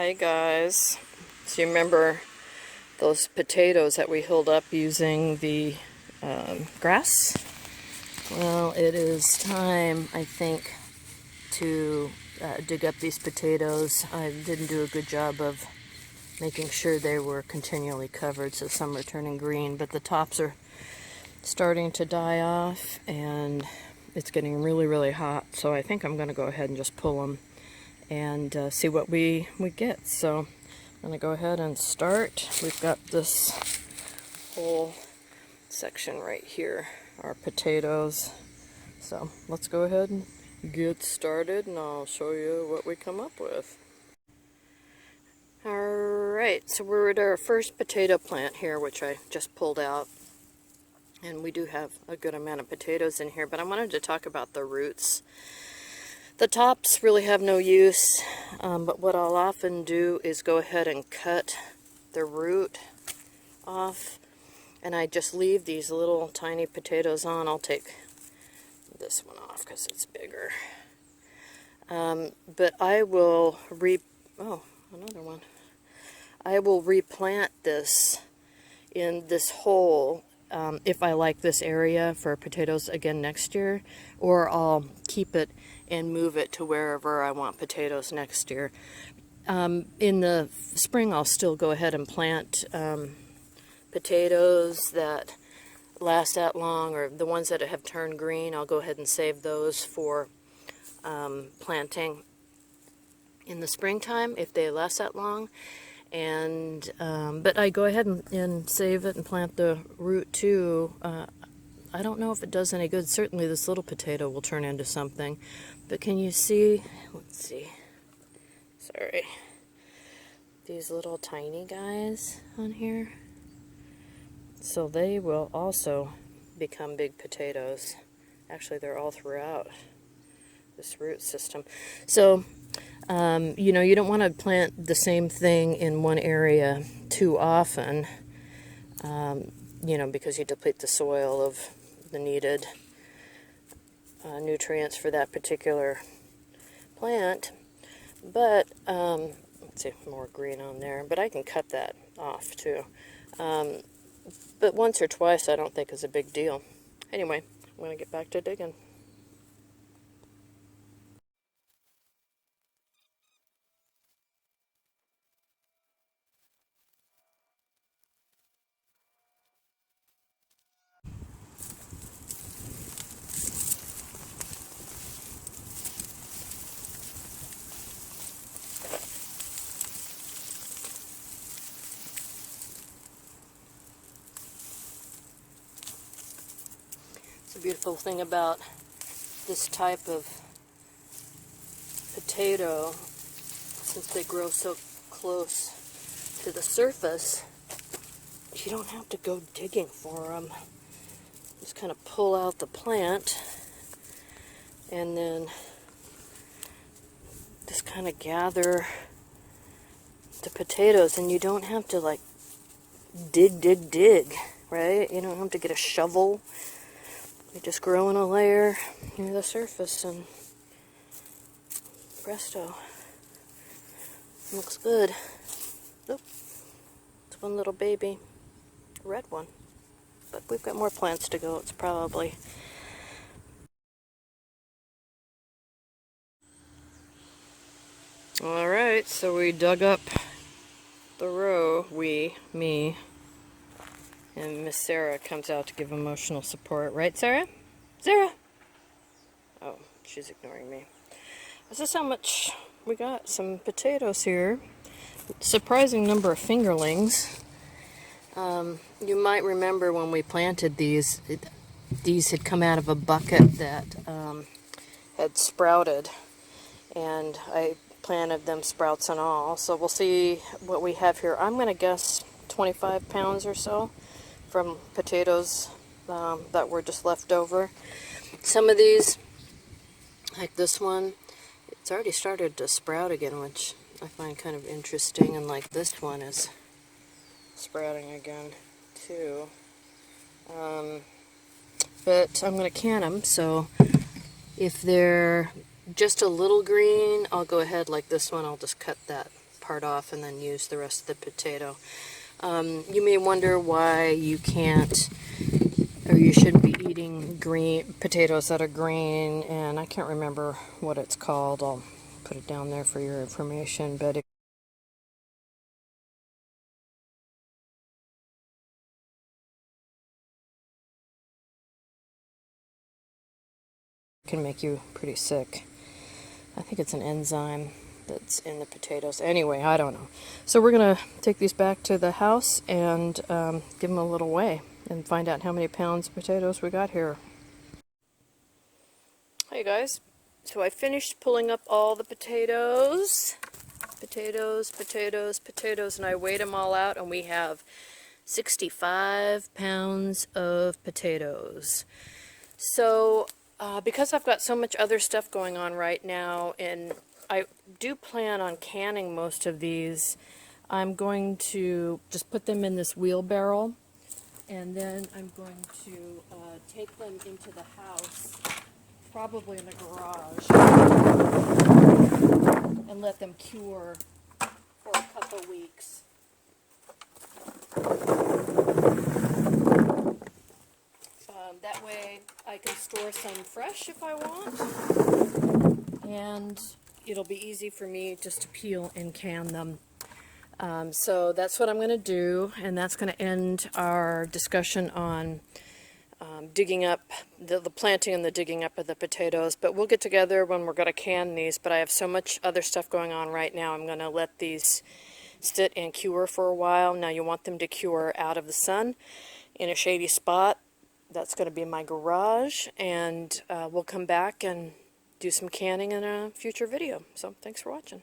Hi guys. So you remember those potatoes that we hilled up using the grass? Well, it is time, I think, to dig up these potatoes. I didn't do a good job of making sure they were continually covered, so some are turning green, but the tops are starting to die off and it's getting really, really hot. So I think I'm going to go ahead and just pull them and see what we get. So I'm going to go ahead and start. We've got this whole section right here, our potatoes. So let's go ahead and get started and I'll show you what we come up with. Alright, so we're at our first potato plant here, which I just pulled out. And we do have a good amount of potatoes in here, but I wanted to talk about the roots. The tops really have no use, but what I'll often do is go ahead and cut the root off, and I just leave these little tiny potatoes on. I'll take this one off because it's bigger. But I will another one. I will replant this in this hole if I like this area for potatoes again next year, or I'll keep it and move it to wherever I want potatoes next year. In the spring, I'll still go ahead and plant potatoes that last that long, or the ones that have turned green. I'll go ahead and save those for planting in the springtime if they last that long. And but I go ahead and save it and plant the root too. I don't know if it does any good. Certainly this little potato will turn into something. But can you see, let's see, sorry, these little tiny guys on here? So they will also become big potatoes. Actually, they're all throughout this root system. So, you know, you don't want to plant the same thing in one area too often, you know, because you deplete the soil of the needed nutrients for that particular plant. But let's see, more green on there, but I can cut that off too. But once or twice I don't think is a big deal. Anyway, I'm going to get back to digging. The beautiful thing about this type of potato, since they grow so close to the surface, you don't have to go digging for them. Just kind of pull out the plant and then just kind of gather the potatoes, and you don't have to like dig, right? You don't have to get a shovel. They just grow in a layer near the surface and presto. Looks good. Oop. It's one little baby red one. But we've got more plants to go. It's probably alright, so we dug up the row. Me, and Miss Sarah comes out to give emotional support. Right, Sarah? Sarah! Oh, she's ignoring me. This is how much we got. Some potatoes here. Surprising number of fingerlings. You might remember when we planted these had come out of a bucket that had sprouted. And I planted them sprouts and all. So we'll see what we have here. I'm going to guess 25 pounds or so from potatoes that were just left over. Some of these, like this one, it's already started to sprout again, which I find kind of interesting, and like this one is sprouting again too. But I'm going to can them, so if they're just a little green, I'll go ahead like this one, I'll just cut that part off and then use the rest of the potato. You may wonder why you can't, or you shouldn't be eating green potatoes that are green, and I can't remember what it's called. I'll put it down there for your information, but it can make you pretty sick. I think it's an enzyme that's in the potatoes. Anyway, I don't know. So we're going to take these back to the house and give them a little weigh and find out how many pounds of potatoes we got here. Hey guys, so I finished pulling up all the potatoes. Potatoes, and I weighed them all out, and we have 65 pounds of potatoes. So because I've got so much other stuff going on right now, and I do plan on canning most of these, I'm going to just put them in this wheelbarrow, and then I'm going to take them into the house, probably in the garage, and let them cure for a couple weeks. That way I can store some fresh if I want, and it'll be easy for me just to peel and can them. So that's what I'm going to do, and that's going to end our discussion on digging up, the planting and the digging up of the potatoes. But we'll get together when we're going to can these, but I have so much other stuff going on right now. I'm going to let these sit and cure for a while. Now you want them to cure out of the sun in a shady spot. That's going to be my garage, and we'll come back and do some canning in a future video. So thanks for watching.